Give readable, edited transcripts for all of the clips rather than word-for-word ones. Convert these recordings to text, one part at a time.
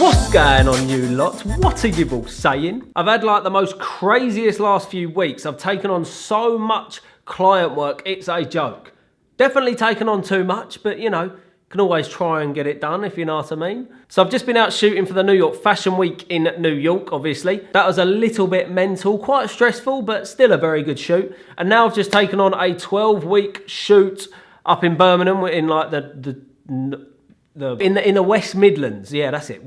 What's going on, you lot? What are you all saying? I've had like the most craziest last few weeks. I've taken on so much client work, it's a joke. Definitely taken on too much, but you know, can always try and get it done, if you know what I mean. So I've just been out shooting for the New York Fashion Week in New York, obviously. That was a little bit mental, quite stressful, but still a very good shoot. And now I've just taken on a 12-week shoot up in Birmingham, in like in the West Midlands. Yeah, that's it.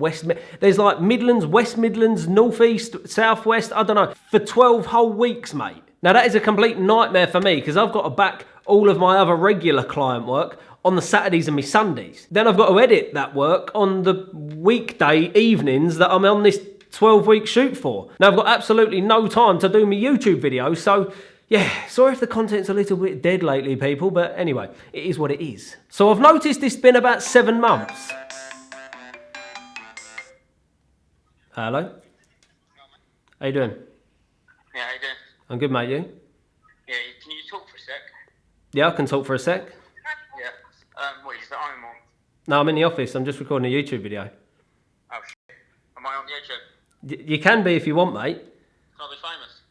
There's like Midlands, West Midlands, North East, South West, I don't know, for 12 whole weeks, mate. Now that is a complete nightmare for me because I've got to back all of my other regular client work on the Saturdays and my Sundays. Then I've got to edit that work on the weekday evenings that I'm on this 12-week shoot for. Now I've got absolutely no time to do my YouTube videos, so yeah, sorry if the content's a little bit dead lately, people, but anyway, it is what it is. So I've noticed it's been about 7 months. Hello? How you doing? Yeah, how you doing? I'm good, mate, you? Yeah, can you talk for a sec? Yeah, I can talk for a sec. Yeah. What, is that home or? No, I'm in the office. I'm just recording a YouTube video. Oh, shit. Am I on the YouTube? You can be if you want, mate. Can I be famous?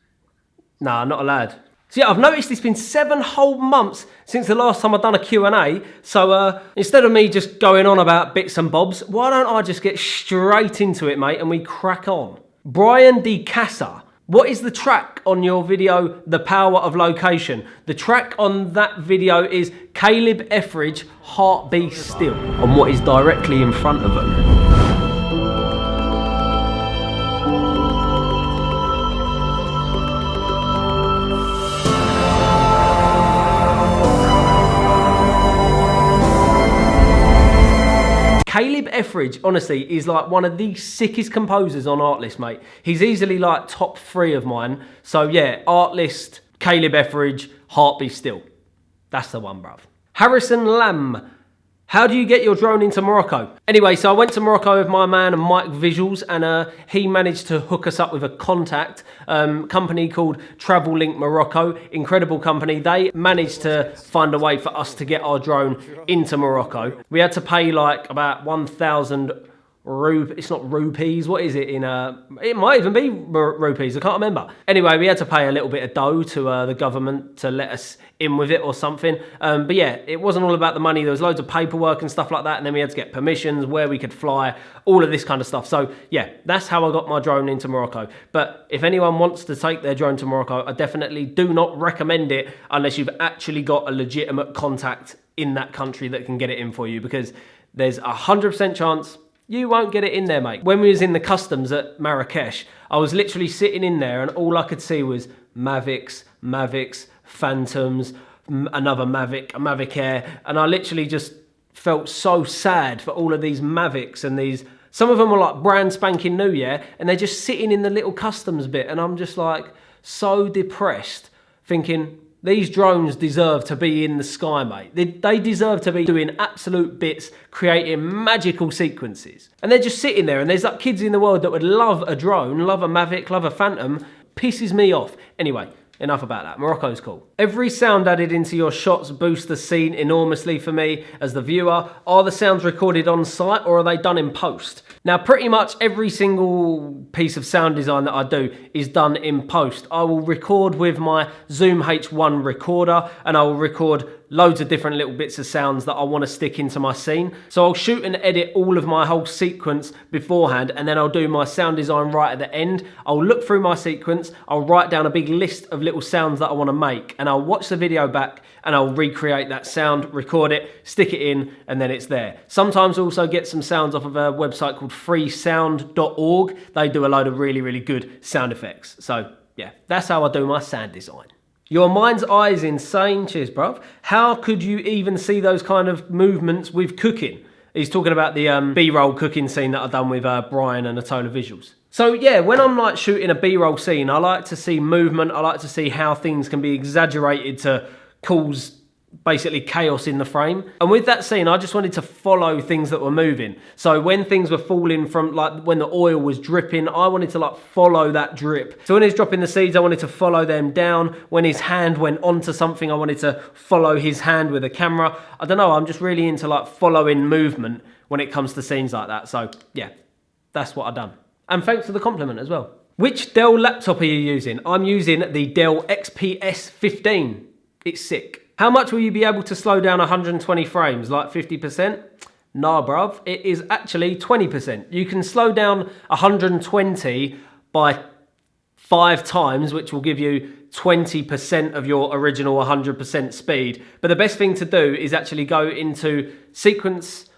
Nah, not allowed. So yeah, I've noticed it's been 7 whole months since the last time I've done a Q&A. So instead of me just going on about bits and bobs, why don't I just get straight into it, mate, and we crack on. Brian De Casa. What is the track on your video, The Power of Location? The track on that video is Caleb Etheridge, Heart Be Still, on what is directly in front of them. Caleb Etheridge, honestly, is like one of the sickest composers on ARTLIST, mate. He's easily like top 3 of mine. So yeah, ARTLIST, Caleb Etheridge, Heart Be Still. That's the one, bruv. Harrison Lamb. How do you get your drone into Morocco? Anyway, so I went to Morocco with my man Mike Visuals, and he managed to hook us up with a contact company called Travel Link Morocco. Incredible company. They managed to find a way for us to get our drone into Morocco. We had to pay like about 1,000 it's not rupees, what is it in it might even be rupees, I can't remember. Anyway, we had to pay a little bit of dough to the government to let us in with it or something. But yeah, it wasn't all about the money. There was loads of paperwork and stuff like that, and then we had to get permissions, where we could fly, all of this kind of stuff. So yeah, that's how I got my drone into Morocco. But if anyone wants to take their drone to Morocco, I definitely do not recommend it unless you've actually got a legitimate contact in that country that can get it in for you, because there's a 100% chance you won't get it in there, mate. When we was in the customs at Marrakesh, I was literally sitting in there and all I could see was Mavics, Phantoms, another Mavic, a Mavic Air. And I literally just felt so sad for all of these Mavics and these, some of them were like brand spanking new, yeah? And they're just sitting in the little customs bit. And I'm just like so depressed, thinking, these drones deserve to be in the sky, mate. They deserve to be doing absolute bits, creating magical sequences. And they're just sitting there, and there's like kids in the world that would love a drone, love a Mavic, love a Phantom. Pisses me off. Anyway, enough about that. Morocco's cool. Every sound added into your shots boosts the scene enormously for me as the viewer. Are the sounds recorded on site or are they done in post? Now, pretty much every single piece of sound design that I do is done in post. I will record with my Zoom H1 recorder, and I will record loads of different little bits of sounds that I want to stick into my scene. So I'll shoot and edit all of my whole sequence beforehand, and then I'll do my sound design right at the end. I'll look through my sequence, I'll write down a big list of little sounds that I want to make, and I'll watch the video back and I'll recreate that sound, record it, stick it in, and then it's there. Sometimes I also get some sounds off of a website called freesound.org. They do a load of really, really good sound effects. So yeah, that's how I do my sound design. Your mind's eye is insane. Cheers, bruv. How could you even see those kind of movements with cooking? He's talking about the B-roll cooking scene that I've done with Brian and Atola Visuals. So yeah, when I'm like shooting a B-roll scene, I like to see movement. I like to see how things can be exaggerated to cause basically chaos in the frame. And with that scene, I just wanted to follow things that were moving. So when things were falling from, like when the oil was dripping, I wanted to like follow that drip. So when he's dropping the seeds, I wanted to follow them down. When his hand went onto something, I wanted to follow his hand with a camera. I don't know, I'm just really into like following movement when it comes to scenes like that. So yeah, That's what I've done. And thanks for the compliment as well. Which Dell laptop are you using? I'm using the Dell XPS 15. It's sick. How much will you be able to slow down 120 frames? Like 50%? Nah, bruv. It is actually 20%. You can slow down 120 by 5 times, which will give you 20% of your original 100% speed. But the best thing to do is actually go into sequence.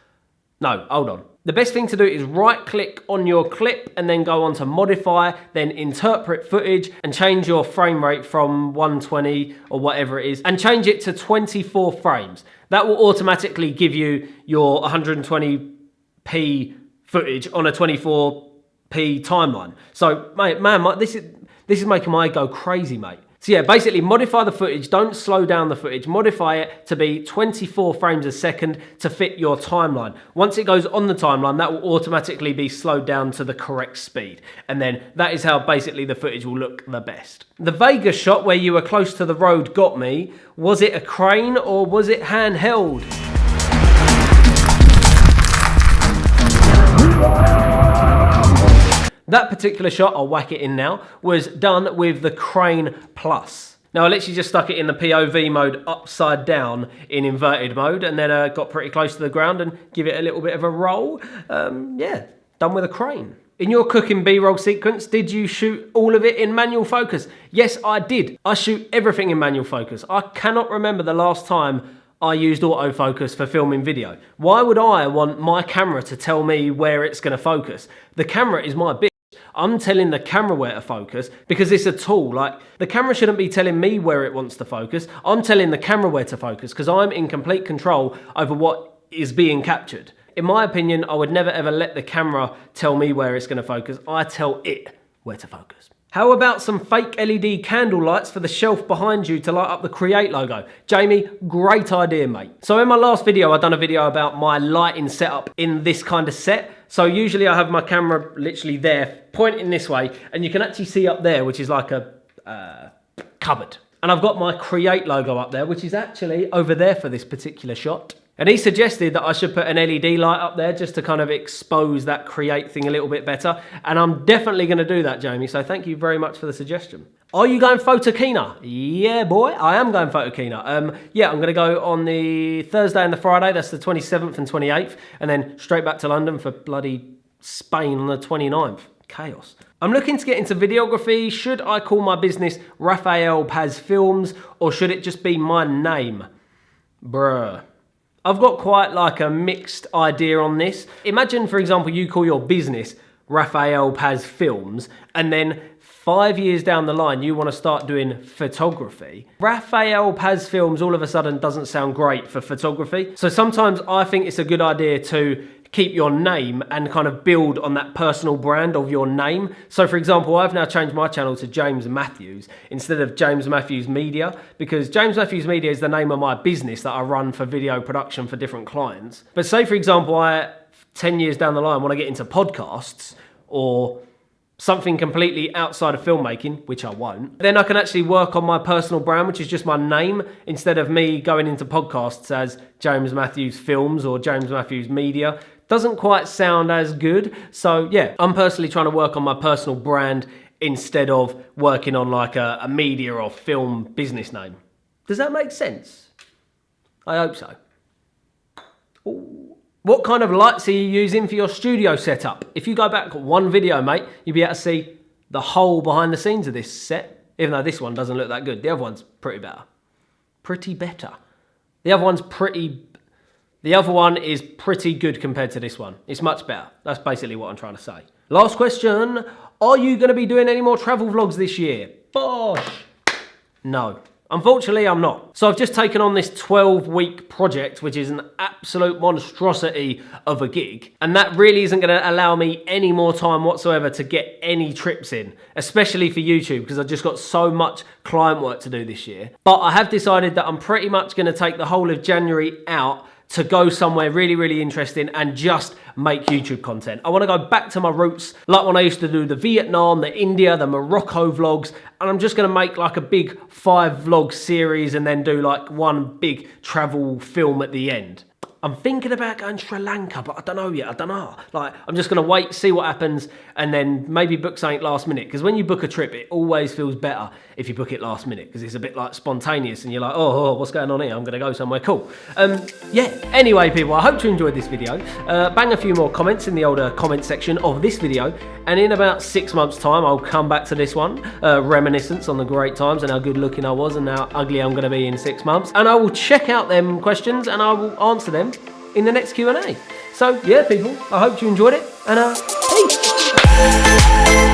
No, hold on. The best thing to do is right click on your clip and then go on to modify, then interpret footage and change your frame rate from 120 or whatever it is and change it to 24 frames. That will automatically give you your 120p footage on a 24p timeline. So, mate, man, this is making my go crazy, mate. So yeah, basically modify the footage, don't slow down the footage, modify it to be 24 frames a second to fit your timeline. Once it goes on the timeline, that will automatically be slowed down to the correct speed. And then that is how basically the footage will look the best. The Vegas shot where you were close to the road got me. Was it a crane or was it handheld? That particular shot, I'll whack it in now, was done with the Crane Plus. Now I literally just stuck it in the POV mode upside down in inverted mode and then got pretty close to the ground and give it a little bit of a roll. Yeah, done with a crane. In your cooking B-roll sequence, did you shoot all of it in manual focus? Yes, I did. I shoot everything in manual focus. I cannot remember the last time I used autofocus for filming video. Why would I want my camera to tell me where it's going to focus? The camera is my bitch. I'm telling the camera where to focus because it's a tool. Like, the camera shouldn't be telling me where it wants to focus. I'm telling the camera where to focus because I'm in complete control over what is being captured. In my opinion, I would never ever let the camera tell me where it's going to focus. I tell it where to focus. How about some fake LED candle lights for the shelf behind you to light up the Create logo? Jamie, great idea, mate. So in my last video, I've done a video about my lighting setup in this kind of set. So usually I have my camera literally there, pointing this way, and you can actually see up there, which is like a cupboard. And I've got my Create logo up there, which is actually over there for this particular shot. And he suggested that I should put an LED light up there just to kind of expose that Create thing a little bit better. And I'm definitely going to do that, Jamie. So thank you very much for the suggestion. Are you going photokina? Yeah, boy, I am going photokina. Yeah, I'm going to go on the Thursday and the Friday. That's the 27th and 28th. And then straight back to London for bloody Spain on the 29th. Chaos. I'm looking to get into videography. Should I call my business Raphael Paz Films or should it just be my name? Bruh. I've got quite like a mixed idea on this. Imagine, for example, you call your business Raphael Paz Films and then 5 years down the line, you want to start doing photography. Raphael Paz Films all of a sudden doesn't sound great for photography. So sometimes I think it's a good idea to keep your name and kind of build on that personal brand of your name. So for example, I've now changed my channel to James Matthews instead of James Matthews Media because James Matthews Media is the name of my business that I run for video production for different clients. But say for example, 10 years down the line, want to get into podcasts or something completely outside of filmmaking, which I won't, then I can actually work on my personal brand, which is just my name, instead of me going into podcasts as James Matthews Films or James Matthews Media. Doesn't quite sound as good. So yeah, I'm personally trying to work on my personal brand instead of working on like a media or film business name. Does that make sense? I hope so. Ooh. What kind of lights are you using for your studio setup? If you go back one video, mate, you'll be able to see the whole behind the scenes of this set, even though this one doesn't look that good. The other one's pretty better. Pretty better. The other one is pretty good compared to this one. It's much better. That's basically what I'm trying to say. Last question. Are you going to be doing any more travel vlogs this year? Bosh. No. Unfortunately, I'm not. So I've just taken on this 12-week project, which is an absolute monstrosity of a gig. And that really isn't going to allow me any more time whatsoever to get any trips in, especially for YouTube, because I've just got so much client work to do this year. But I have decided that I'm pretty much going to take the whole of January out to go somewhere really, really interesting and just make YouTube content. I want to go back to my roots, like when I used to do the Vietnam, the India, the Morocco vlogs, and I'm just going to make like a big 5 vlog series and then do like one big travel film at the end. I'm thinking about going to Sri Lanka, but I don't know yet. I don't know. Like, I'm just going to wait, see what happens, and then maybe book something last minute. Because when you book a trip, it always feels better if you book it last minute, because it's a bit like spontaneous, and you're like, oh, what's going on here? I'm going to go somewhere cool. Yeah, anyway, people, I hope you enjoyed this video. Bang a few more comments in the older comment section of this video, and in about 6 months' time, I'll come back to this one, reminiscence on the great times and how good looking I was and how ugly I'm going to be in 6 months. And I will check out them questions and I will answer them in the next Q&A. So yeah, people, I hope you enjoyed it, and peace.